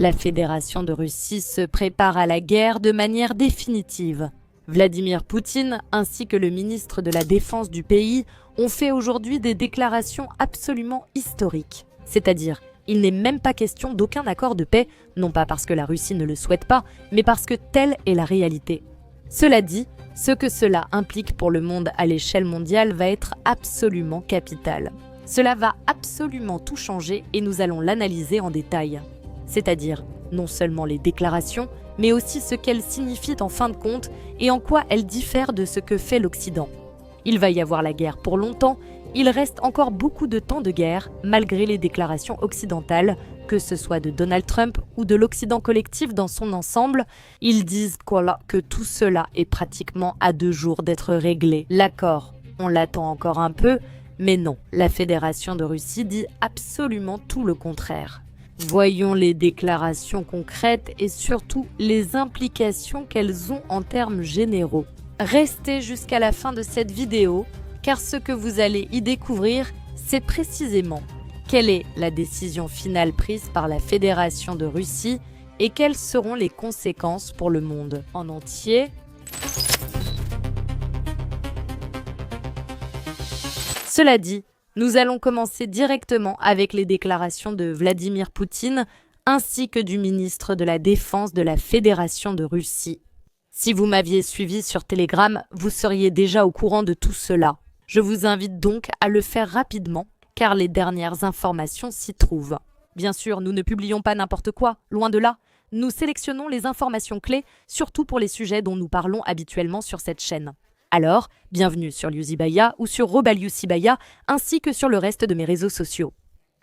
La Fédération de Russie se prépare à la guerre de manière définitive. Vladimir Poutine ainsi que le ministre de la Défense du pays ont fait aujourd'hui des déclarations absolument historiques. C'est-à-dire, il n'est même pas question d'aucun accord de paix, non pas parce que la Russie ne le souhaite pas, mais parce que telle est la réalité. Cela dit, ce que cela implique pour le monde à l'échelle mondiale va être absolument capital. Cela va absolument tout changer et nous allons l'analyser en détail. C'est-à-dire, non seulement les déclarations, mais aussi ce qu'elles signifient en fin de compte et en quoi elles diffèrent de ce que fait l'Occident. Il va y avoir la guerre pour longtemps, il reste encore beaucoup de temps de guerre, malgré les déclarations occidentales, que ce soit de Donald Trump ou de l'Occident collectif dans son ensemble. Ils disent que tout cela est pratiquement à 2 jours d'être réglé. L'accord, on l'attend encore un peu, mais non, la Fédération de Russie dit absolument tout le contraire. Voyons les déclarations concrètes et surtout les implications qu'elles ont en termes généraux. Restez jusqu'à la fin de cette vidéo, car ce que vous allez y découvrir, c'est précisément quelle est la décision finale prise par la Fédération de Russie et quelles seront les conséquences pour le monde en entier. Cela dit, nous allons commencer directement avec les déclarations de Vladimir Poutine ainsi que du ministre de la Défense de la Fédération de Russie. Si vous m'aviez suivi sur Telegram, vous seriez déjà au courant de tout cela. Je vous invite donc à le faire rapidement, car les dernières informations s'y trouvent. Bien sûr, nous ne publions pas n'importe quoi, loin de là. Nous sélectionnons les informations clés, surtout pour les sujets dont nous parlons habituellement sur cette chaîne. Alors, bienvenue sur Liuzibaya ou sur Robaliusibaya, ainsi que sur le reste de mes réseaux sociaux.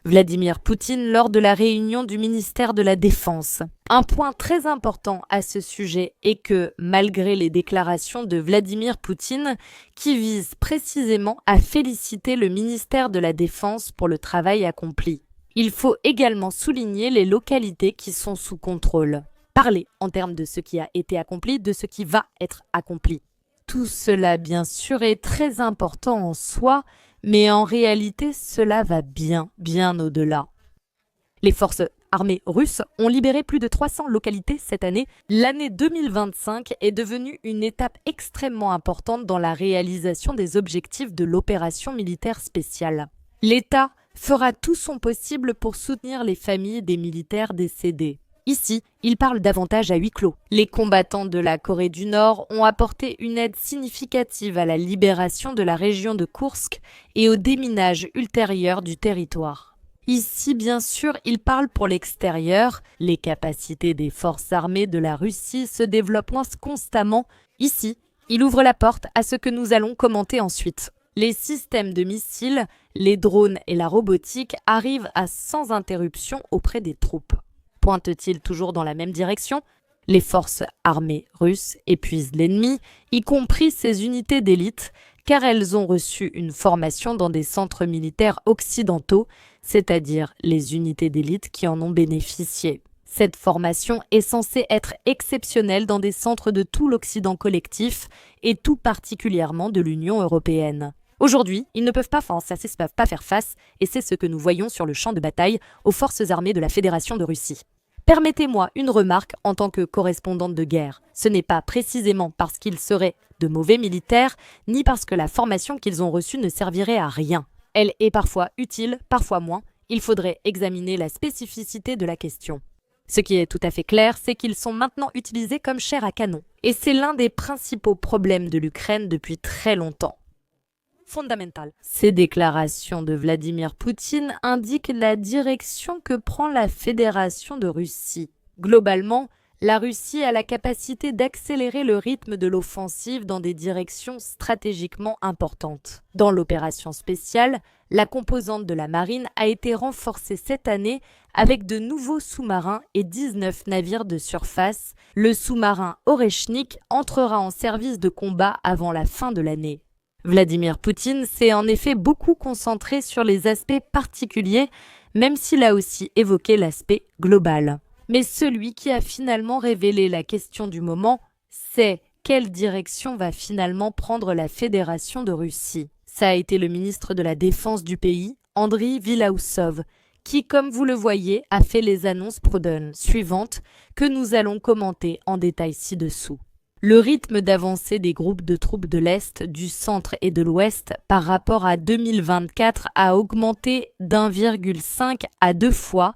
Vladimir Poutine lors de la réunion du ministère de la Défense. Un point très important à ce sujet est que, malgré les déclarations de Vladimir Poutine, qui visent précisément à féliciter le ministère de la Défense pour le travail accompli, il faut également souligner les localités qui sont sous contrôle. Parler en termes de ce qui a été accompli, de ce qui va être accompli. Tout cela, bien sûr, est très important en soi, mais en réalité, cela va bien au-delà. Les forces armées russes ont libéré plus de 300 localités cette année. L'année 2025 est devenue une étape extrêmement importante dans la réalisation des objectifs de l'opération militaire spéciale. L'État fera tout son possible pour soutenir les familles des militaires décédés. Ici, il parle davantage à huis clos. Les combattants de la Corée du Nord ont apporté une aide significative à la libération de la région de Koursk et au déminage ultérieur du territoire. Ici, bien sûr, il parle pour l'extérieur. Les capacités des forces armées de la Russie se développent constamment. Ici, il ouvre la porte à ce que nous allons commenter ensuite. Les systèmes de missiles, les drones et la robotique arrivent sans interruption auprès des troupes. Pointe-t-il toujours dans la même direction? Les forces armées russes épuisent l'ennemi, y compris ses unités d'élite, car elles ont reçu une formation dans des centres militaires occidentaux, c'est-à-dire les unités d'élite qui en ont bénéficié. Cette formation est censée être exceptionnelle dans des centres de tout l'Occident collectif et tout particulièrement de l'Union européenne. Aujourd'hui, ils ne peuvent pas faire face, et c'est ce que nous voyons sur le champ de bataille aux forces armées de la Fédération de Russie. Permettez-moi une remarque en tant que correspondante de guerre. Ce n'est pas précisément parce qu'ils seraient de mauvais militaires, ni parce que la formation qu'ils ont reçue ne servirait à rien. Elle est parfois utile, parfois moins. Il faudrait examiner la spécificité de la question. Ce qui est tout à fait clair, c'est qu'ils sont maintenant utilisés comme chair à canon. Et c'est l'un des principaux problèmes de l'Ukraine depuis très longtemps. Fondamental. Ces déclarations de Vladimir Poutine indiquent la direction que prend la Fédération de Russie. Globalement, la Russie a la capacité d'accélérer le rythme de l'offensive dans des directions stratégiquement importantes. Dans l'opération spéciale, la composante de la marine a été renforcée cette année avec de nouveaux sous-marins et 19 navires de surface. Le sous-marin Oreshnik entrera en service de combat avant la fin de l'année. Vladimir Poutine s'est en effet beaucoup concentré sur les aspects particuliers, même s'il a aussi évoqué l'aspect global. Mais celui qui a finalement révélé la question du moment, c'est quelle direction va finalement prendre la Fédération de Russie. Ça a été le ministre de la Défense du pays, Andriy Vilaousov, qui, comme vous le voyez, a fait les annonces suivantes que nous allons commenter en détail ci-dessous. Le rythme d'avancée des groupes de troupes de l'Est, du centre et de l'Ouest par rapport à 2024 a augmenté d'1,5 à 2 fois.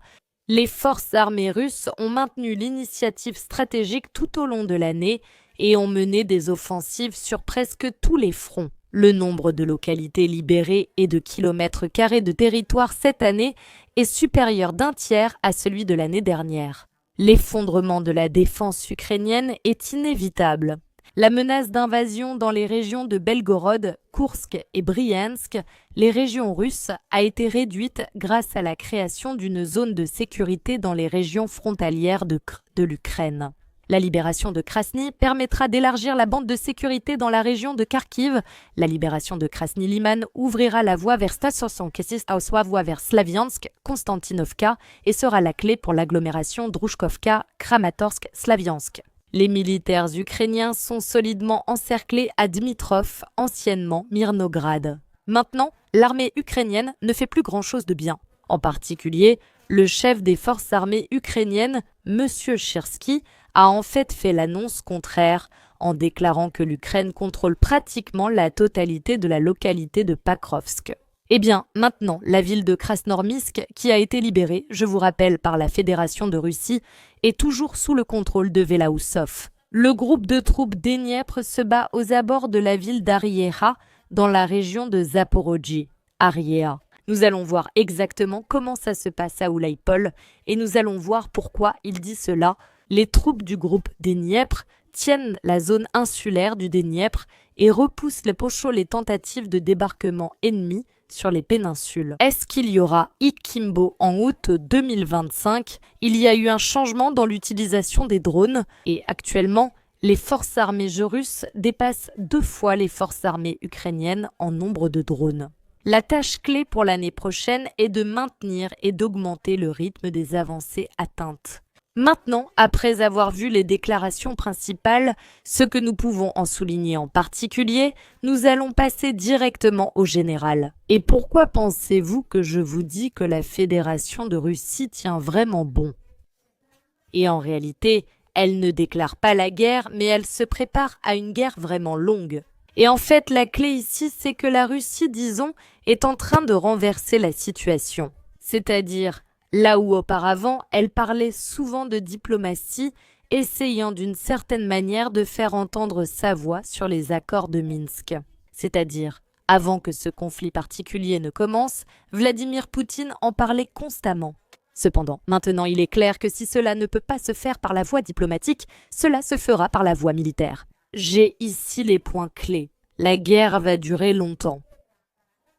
Les forces armées russes ont maintenu l'initiative stratégique tout au long de l'année et ont mené des offensives sur presque tous les fronts. Le nombre de localités libérées et de kilomètres carrés de territoire cette année est supérieur d'un tiers à celui de l'année dernière. L'effondrement de la défense ukrainienne est inévitable. La menace d'invasion dans les régions de Belgorod, Koursk et Briansk, les régions russes, a été réduite grâce à la création d'une zone de sécurité dans les régions frontalières de l'Ukraine. La libération de Krasny permettra d'élargir la bande de sécurité dans la région de Kharkiv. La libération de Krasny-Liman ouvrira la voie vers vers Slaviansk, Konstantinovka et sera la clé pour l'agglomération Drouchkovka, Kramatorsk, Slaviansk. Les militaires ukrainiens sont solidement encerclés à Dmitrov, anciennement Mirnograd. Maintenant, l'armée ukrainienne ne fait plus grand-chose de bien. En particulier, le chef des forces armées ukrainiennes, M. Shyrsky, a en fait l'annonce contraire en déclarant que l'Ukraine contrôle pratiquement la totalité de la localité de Pakrovsk. Eh bien, maintenant, la ville de Krasnoarmysk, qui a été libérée, je vous rappelle, par la Fédération de Russie, est toujours sous le contrôle de Velaousov. Le groupe de troupes d'Dniepr se bat aux abords de la ville d'Ariéha, dans la région de Zaporojie. Ariéha. Nous allons voir exactement comment ça se passe à Oulaïpol et nous allons voir pourquoi il dit cela. Les troupes du groupe Dniepr tiennent la zone insulaire du Dniepr et repoussent les tentatives de débarquement ennemis sur les péninsules. Est-ce qu'il y aura Ikimbo en août 2025 ? Il y a eu un changement dans l'utilisation des drones et actuellement, les forces armées russes dépassent 2 fois les forces armées ukrainiennes en nombre de drones. La tâche clé pour l'année prochaine est de maintenir et d'augmenter le rythme des avancées atteintes. Maintenant, après avoir vu les déclarations principales, ce que nous pouvons en souligner en particulier, nous allons passer directement au général. Et pourquoi pensez-vous que je vous dis que la Fédération de Russie tient vraiment bon ? Et en réalité, elle ne déclare pas la guerre, mais elle se prépare à une guerre vraiment longue. Et en fait, la clé ici, c'est que la Russie, disons, est en train de renverser la situation. C'est-à-dire, là où auparavant, elle parlait souvent de diplomatie, essayant d'une certaine manière de faire entendre sa voix sur les accords de Minsk. C'est-à-dire, avant que ce conflit particulier ne commence, Vladimir Poutine en parlait constamment. Cependant, maintenant il est clair que si cela ne peut pas se faire par la voie diplomatique, cela se fera par la voie militaire. J'ai ici les points clés. La guerre va durer longtemps.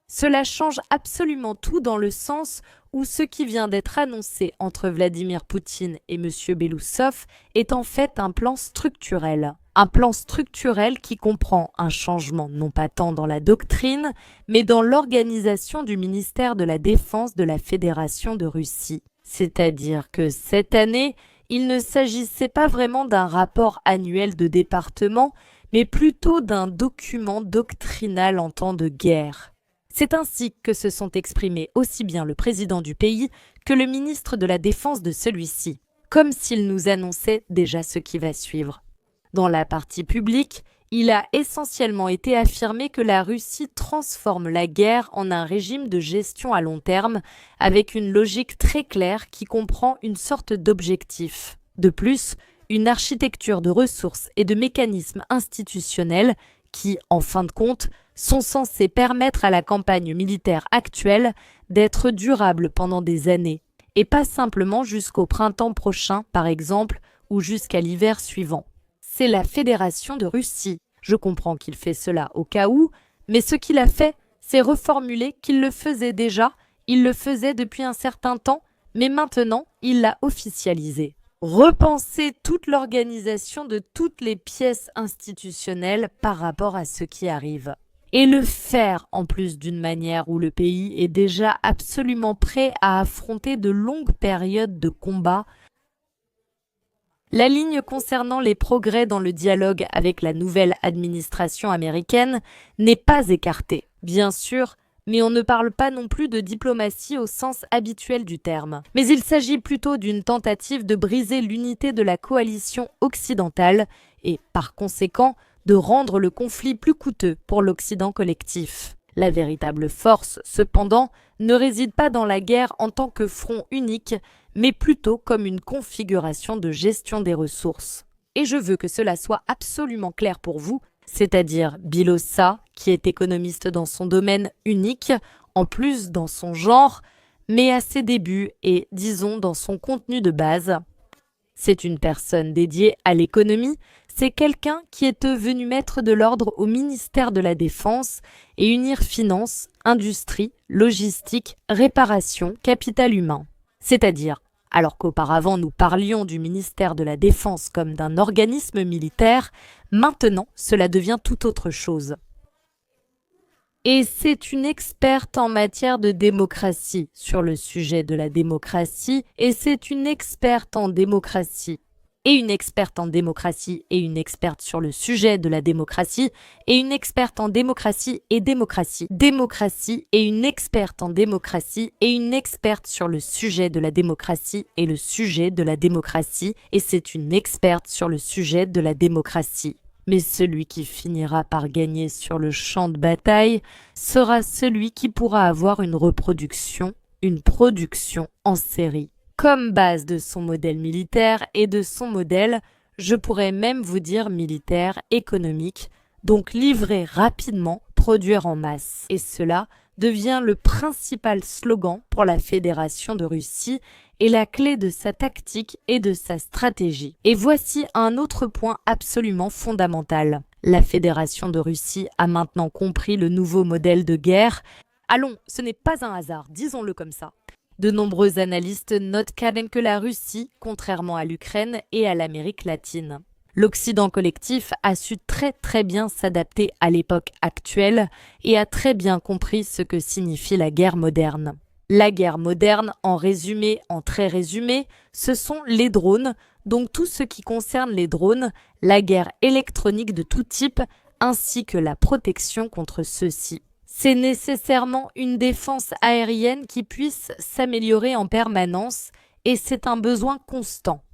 Cela change absolument tout dans le sens où ce qui vient d'être annoncé entre Vladimir Poutine et M. Belousov est en fait un plan structurel. Un plan structurel qui comprend un changement non pas tant dans la doctrine, mais dans l'organisation du ministère de la Défense de la Fédération de Russie. C'est-à-dire que cette année, il ne s'agissait pas vraiment d'un rapport annuel de département, mais plutôt d'un document doctrinal en temps de guerre. C'est ainsi que se sont exprimés aussi bien le président du pays que le ministre de la Défense de celui-ci, comme s'il nous annonçait déjà ce qui va suivre. Dans la partie publique, il a essentiellement été affirmé que la Russie transforme la guerre en un régime de gestion à long terme avec une logique très claire qui comprend une sorte d'objectif. De plus, une architecture de ressources et de mécanismes institutionnels qui, en fin de compte, sont censés permettre à la campagne militaire actuelle d'être durable pendant des années, et pas simplement jusqu'au printemps prochain, par exemple, ou jusqu'à l'hiver suivant. C'est la Fédération de Russie. Je comprends qu'il fait cela au cas où, mais ce qu'il a fait, c'est reformuler qu'il le faisait déjà, il le faisait depuis un certain temps, mais maintenant, il l'a officialisé. Repenser toute l'organisation de toutes les pièces institutionnelles par rapport à ce qui arrive. Et le faire en plus d'une manière où le pays est déjà absolument prêt à affronter de longues périodes de combat. La ligne concernant les progrès dans le dialogue avec la nouvelle administration américaine n'est pas écartée. Bien sûr, Mais on ne parle pas non plus de diplomatie au sens habituel du terme. Mais il s'agit plutôt d'une tentative de briser l'unité de la coalition occidentale et, par conséquent, de rendre le conflit plus coûteux pour l'Occident collectif. La véritable force, cependant, ne réside pas dans la guerre en tant que front unique, mais plutôt comme une configuration de gestion des ressources. Et je veux que cela soit absolument clair pour vous, c'est-à-dire Bilossa, qui est économiste dans son domaine unique, en plus dans son genre, mais à ses débuts et, disons, dans son contenu de base. C'est une personne dédiée à l'économie, c'est quelqu'un qui est venu mettre de l'ordre au ministère de la Défense et unir finance, industrie, logistique, réparation, capital humain. C'est-à-dire, alors qu'auparavant nous parlions du ministère de la Défense comme d'un organisme militaire, maintenant cela devient tout autre chose. Et c'est une experte en matière de démocratie sur le sujet de la démocratie, et c'est une experte en démocratie, et une experte en démocratie, et une experte sur le sujet de la démocratie, et une experte en démocratie et démocratie, démocratie, et une experte en démocratie, et une experte sur le sujet de la démocratie et le sujet de la démocratie, et c'est une experte sur le sujet de la démocratie. Mais celui qui finira par gagner sur le champ de bataille sera celui qui pourra avoir une reproduction, une production en série. Comme base de son modèle militaire et de son modèle, je pourrais même vous dire militaire, économique, donc livrer rapidement, produire en masse. Et cela devient le principal slogan pour la Fédération de Russie et la clé de sa tactique et de sa stratégie. Et voici un autre point absolument fondamental. La Fédération de Russie a maintenant compris le nouveau modèle de guerre. Allons, ce n'est pas un hasard, disons-le comme ça. De nombreux analystes notent quand même que la Russie, contrairement à l'Ukraine et à l'Amérique latine, l'Occident collectif a su très bien s'adapter à l'époque actuelle et a très bien compris ce que signifie la guerre moderne. La guerre moderne, en très résumé, ce sont les drones, donc tout ce qui concerne les drones, la guerre électronique de tout type, ainsi que la protection contre ceux-ci. C'est nécessairement une défense aérienne qui puisse s'améliorer en permanence et c'est un besoin constant.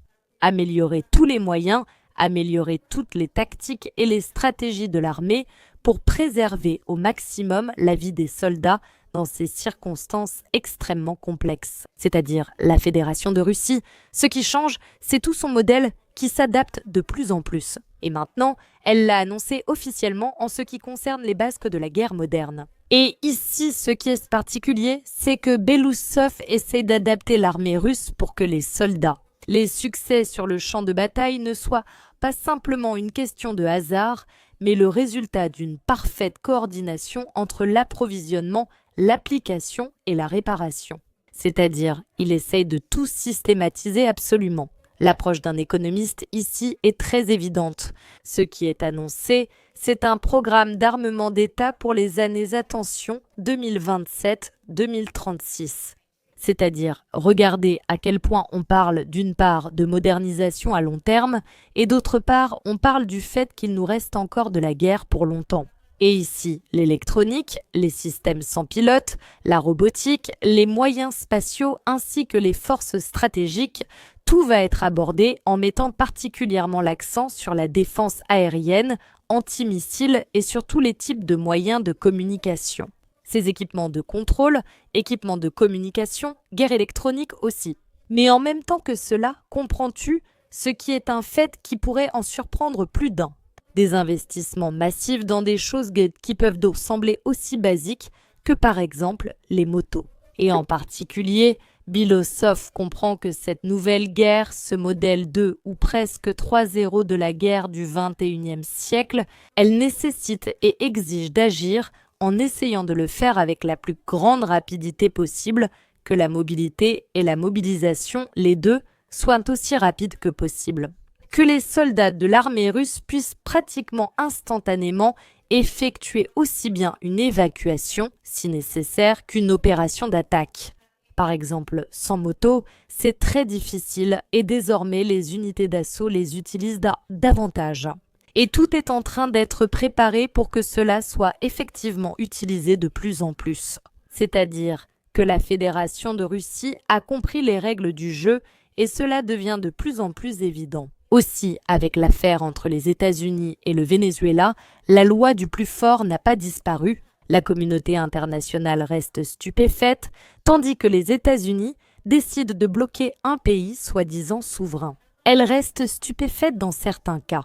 Améliorer tous les moyens, améliorer toutes les tactiques et les stratégies de l'armée pour préserver au maximum la vie des soldats dans ces circonstances extrêmement complexes, c'est-à-dire la Fédération de Russie. Ce qui change, c'est tout son modèle qui s'adapte de plus en plus. Et maintenant, elle l'a annoncé officiellement en ce qui concerne les bases de la guerre moderne. Et ici, ce qui est particulier, c'est que Belousov essaie d'adapter l'armée russe pour que les soldats, les succès sur le champ de bataille ne soient pas simplement une question de hasard, mais le résultat d'une parfaite coordination entre l'approvisionnement, l'application et la réparation. C'est-à-dire, il essaye de tout systématiser absolument. L'approche d'un économiste ici est très évidente. Ce qui est annoncé, c'est un programme d'armement d'État pour les années, attention, 2027-2036. C'est-à-dire, regardez à quel point on parle d'une part de modernisation à long terme et d'autre part, on parle du fait qu'il nous reste encore de la guerre pour longtemps. Et ici, l'électronique, les systèmes sans pilote, la robotique, les moyens spatiaux ainsi que les forces stratégiques, tout va être abordé en mettant particulièrement l'accent sur la défense aérienne, antimissiles et sur tous les types de moyens de communication. Ces équipements de contrôle, équipements de communication, guerre électronique aussi. Mais en même temps que cela, comprends-tu ce qui est un fait qui pourrait en surprendre plus d'un? Des investissements massifs dans des choses qui peuvent sembler aussi basiques que par exemple les motos. Et en particulier, Belousov comprend que cette nouvelle guerre, ce modèle 2 ou presque 3.0 de la guerre du XXIe siècle, elle nécessite et exige d'agir en essayant de le faire avec la plus grande rapidité possible, que la mobilité et la mobilisation, les deux, soient aussi rapides que possible. Que les soldats de l'armée russe puissent pratiquement instantanément effectuer aussi bien une évacuation, si nécessaire, qu'une opération d'attaque. Par exemple, sans moto, c'est très difficile et désormais les unités d'assaut les utilisent davantage. Et tout est en train d'être préparé pour que cela soit effectivement utilisé de plus en plus. C'est-à-dire que la Fédération de Russie a compris les règles du jeu et cela devient de plus en plus évident. Aussi, avec l'affaire entre les États-Unis et le Venezuela, la loi du plus fort n'a pas disparu. La communauté internationale reste stupéfaite, tandis que les États-Unis décident de bloquer un pays soi-disant souverain. Elle reste stupéfaite dans certains cas,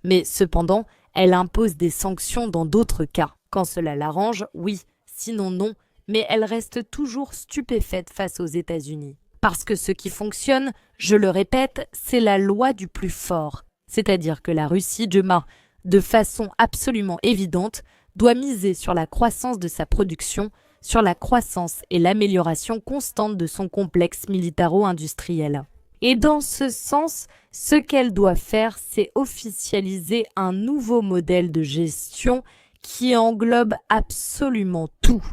mais cependant, elle impose des sanctions dans d'autres cas. Quand cela l'arrange, oui, sinon non, mais elle reste toujours stupéfaite face aux États-Unis. Parce que ce qui fonctionne, je le répète, c'est la loi du plus fort. C'est-à-dire que la Russie demain, de façon absolument évidente, doit miser sur la croissance de sa production, sur la croissance et l'amélioration constante de son complexe militaro-industriel. Et dans ce sens, ce qu'elle doit faire, c'est officialiser un nouveau modèle de gestion qui englobe absolument tout.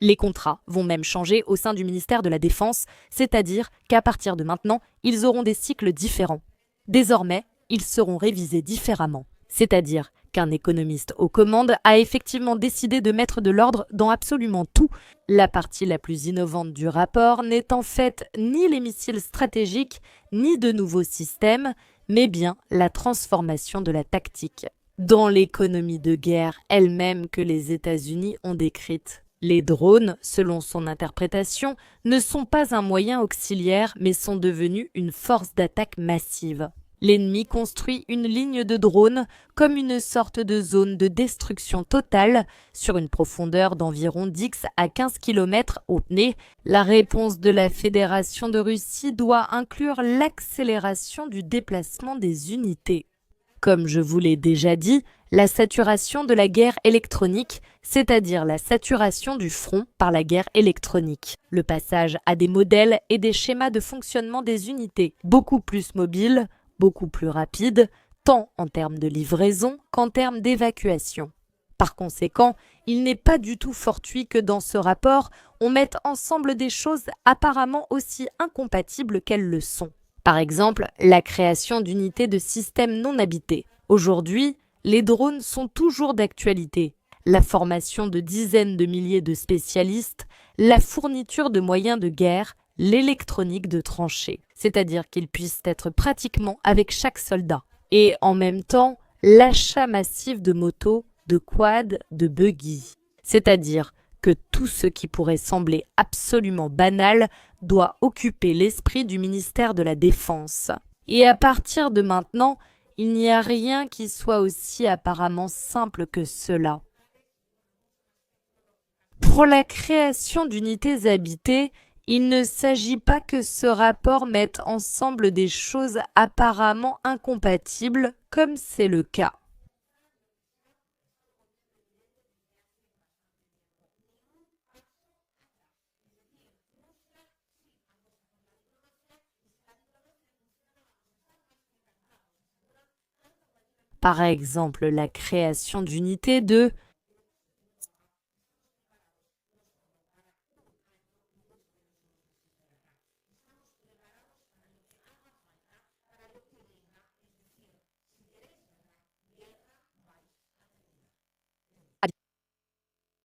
Les contrats vont même changer au sein du ministère de la Défense, c'est-à-dire qu'à partir de maintenant, ils auront des cycles différents. Désormais, ils seront révisés différemment. C'est-à-dire qu'un économiste aux commandes a effectivement décidé de mettre de l'ordre dans absolument tout. La partie la plus innovante du rapport n'est en fait ni les missiles stratégiques, ni de nouveaux systèmes, mais bien la transformation de la tactique. Dans l'économie de guerre elle-même que les États-Unis ont décrite. Les drones, selon son interprétation, ne sont pas un moyen auxiliaire, mais sont devenus une force d'attaque massive. L'ennemi construit une ligne de drones comme une sorte de zone de destruction totale sur une profondeur d'environ 10 à 15 km au nez. La réponse de la Fédération de Russie doit inclure l'accélération du déplacement des unités. Comme je vous l'ai déjà dit, la saturation de la guerre électronique, c'est-à-dire la saturation du front par la guerre électronique. Le passage à des modèles et des schémas de fonctionnement des unités beaucoup plus mobiles, beaucoup plus rapides, tant en termes de livraison qu'en termes d'évacuation. Par conséquent, il n'est pas du tout fortuit que dans ce rapport, on mette ensemble des choses apparemment aussi incompatibles qu'elles le sont. Par exemple, la création d'unités de systèmes non habités. Aujourd'hui, les drones sont toujours d'actualité. La formation de dizaines de milliers de spécialistes, la fourniture de moyens de guerre, l'électronique de tranchées, c'est-à-dire qu'ils puissent être pratiquement avec chaque soldat. Et en même temps, l'achat massif de motos, de quads, de buggy. C'est-à-dire que tout ce qui pourrait sembler absolument banal doit occuper l'esprit du ministère de la Défense. Et à partir de maintenant, il n'y a rien qui soit aussi apparemment simple que cela. Pour la création d'unités habitées, il ne s'agit pas que ce rapport mette ensemble des choses apparemment incompatibles, comme c'est le cas. Par exemple, la création d'unités de